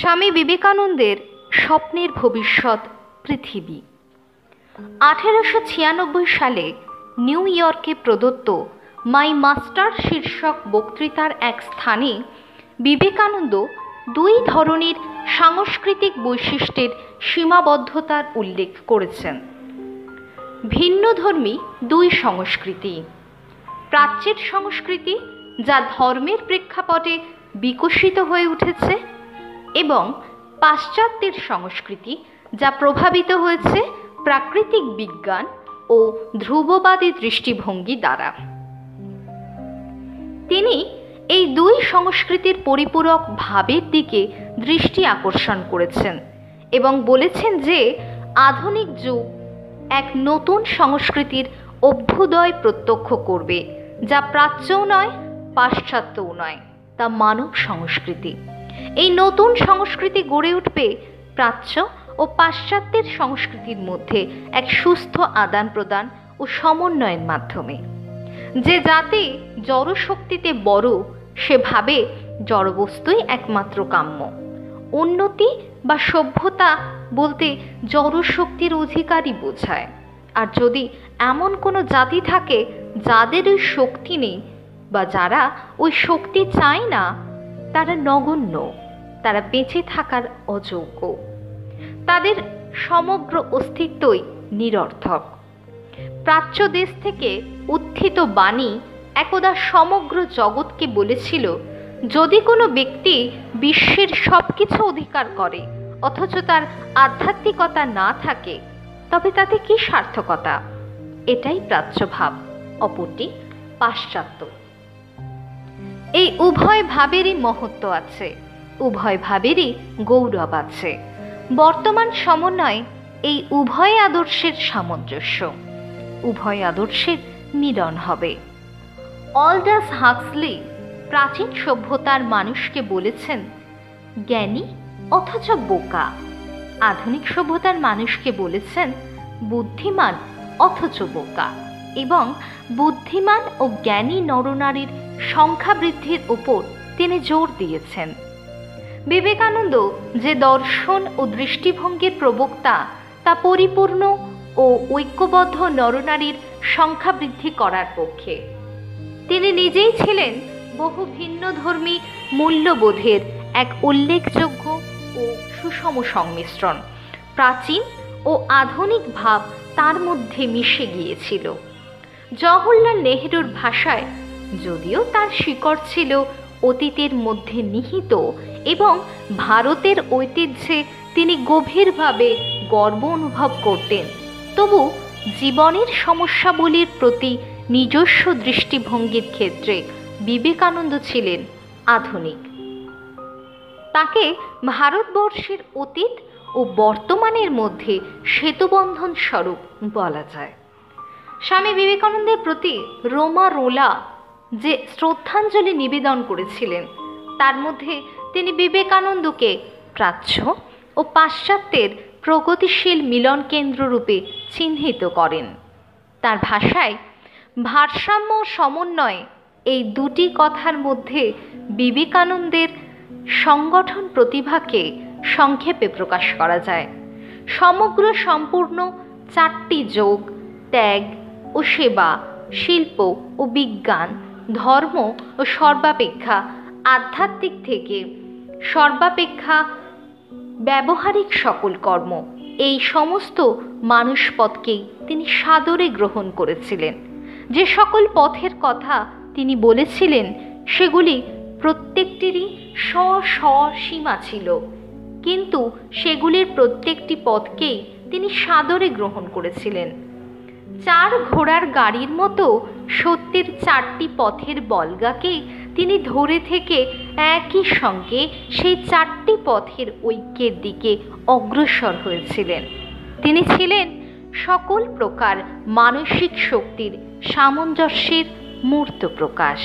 স্বামী বিবেকানন্দের স্বপ্নের ভবিষ্যৎ পৃথিবী। 1896 সালে নিউ ইয়র্কে প্রদত্ত মাই মাস্টার শীর্ষক বক্তৃতার এক স্থানে বিবেকানন্দ দুই ধরনের সাংস্কৃতিক বৈশিষ্ট্যের সীমাবদ্ধতার উল্লেখ করেছেন। ভিন্নধর্মী দুই সংস্কৃতি, প্রাচ্যের সংস্কৃতি যা ধর্মের প্রেক্ষাপটে বিকশিত হয়ে উঠেছে এবং পাশ্চাত্যের সংস্কৃতি যা প্রভাবিত হয়েছে প্রাকৃতিক বিজ্ঞান ও ধ্রুববাদী দৃষ্টিভঙ্গি দ্বারা। তিনি এই দুই সংস্কৃতির পরিপূরক ভাবের দিকে দৃষ্টি আকর্ষণ করেছেন এবং বলেছেন যে আধুনিক যুগ এক নতুন সংস্কৃতির অভ্যুদয় প্রত্যক্ষ করবে, যা প্রাচ্যও নয় পাশ্চাত্যও নয়, তা মানব সংস্কৃতি। এই নতুন সংস্কৃতি গড়ে উঠবে প্রাচ্য ও পাশ্চাত্যের সংস্কৃতির মধ্যে এক সুস্থ আদান প্রদান ও সমন্বয়ের মাধ্যমে। যে জাতি জড়শক্তিতে বড়, সে ভাবে জড়বস্তুই একমাত্র কাম্য। উন্নতি বা সভ্যতা বলতে জড়শক্তির অধিকারই বোঝায়। আর যদি এমন কোনো জাতি থাকে যাদের ওই শক্তি নেই বা যারা ওই শক্তি চায় না, তারা নগণ্য, তারা বেঁচে থাকার অযোগ্য, তাদের সমগ্র অস্তিত্বই নিরর্থক। প্রাচ্য দেশ থেকে উত্থিত বাণী একদা সমগ্র জগৎকে বলেছিল, যদি কোনো ব্যক্তি বিশ্বের সব কিছু অধিকার করে অথচ তার আধ্যাত্মিকতা না থাকে, তবে তাতে কি সার্থকতা? এটাই প্রাচ্য ভাব, অপরটি পাশ্চাত্য। এই উভয় ভাবেরই মহত্ব আছে, উভয় ভাবেরই গৌরব আছে। বর্তমান সমন্বয় এই উভয় আদর্শের সামঞ্জস্য, উভয় আদর্শের মিলন হবে। অলডাস হাক্সলি প্রাচীন সভ্যতার মানুষকে বলেছেন জ্ঞানী অথচ বোকা, আধুনিক সভ্যতার মানুষকে বলেছেন বুদ্ধিমান অথচ বোকা, এবং বুদ্ধিমান ও জ্ঞানী নরনারীর সংখ্যা বৃদ্ধির উপর তিনি জোর দিয়েছেন। বিবেকানন্দ যে দর্শন ও দৃষ্টিভঙ্গির প্রবক্তা, তা পরিপূর্ণ ও ঐক্যবদ্ধ নরনারীর সংখ্যা বৃদ্ধি করার পক্ষে। তিনি নিজেই ছিলেন বহু ভিন্নধর্মী মূল্যবোধের এক উল্লেখযোগ্য ও সুষম সংমিশ্রণ। প্রাচীন ও আধুনিক ভাব তার মধ্যে মিশে গিয়েছিল। জওহরলাল নেহরুর ভাষায়, যদিও তার শিকড় ছিল অতীতের মধ্যে নিহিত এবং ভারতের ঐতিহ্যে তিনি গভীরভাবে গর্ব অনুভব করতেন, তবু জীবনের সমস্যাবলীর প্রতি নিজস্ব দৃষ্টিভঙ্গির ক্ষেত্রে বিবেকানন্দ ছিলেন আধুনিক। তাকে ভারতবর্ষের অতীত ও বর্তমানের মধ্যে সেতুবন্ধন স্বরূপ বলা যায়। স্বামী বিবেকানন্দের প্রতি রোমা রোলা যে শ্রদ্ধাঞ্জলি নিবেদন করেছিলেন, তার মধ্যে তিনি বিবেকানন্দকে প্রাচ্য ও পাশ্চাত্যের প্রগতিশীল মিলন কেন্দ্ররূপে চিহ্নিত করেন। তার ভাষায় ভারসাম্য ও সমন্বয় এই দুটি কথার মধ্যে বিবেকানন্দের সংগঠন প্রতিভাকে সংক্ষেপে প্রকাশ করা যায়। সমগ্র সম্পূর্ণ চারটি যোগ, ত্যাগ ও সেবা, শিল্প ও বিজ্ঞান, ধর্ম ও সর্বাপেক্ষা আধ্যাত্মিক থেকে সর্বাপেক্ষা ব্যবহারিক সকল কর্ম, এই সমস্ত মানুষ পথকেই তিনি সাদরে গ্রহণ করেছিলেন। যে সকল পথের কথা তিনি বলেছিলেন, সেগুলি প্রত্যেকটিরই স্ব সীমা ছিল, কিন্তু সেগুলির প্রত্যেকটি পথকেই তিনি সাদরে গ্রহণ করেছিলেন। চার ঘোড়ার গাড়ির মতো সত্যের চারটি পথের বলগাকে তিনি ধরে থেকে একই সঙ্গে সেই চারটি পথের ঐক্যের দিকে অগ্রসর হয়েছিলেন। তিনি ছিলেন সকল প্রকার মানসিক শক্তির সামঞ্জস্যের মূর্ত প্রকাশ।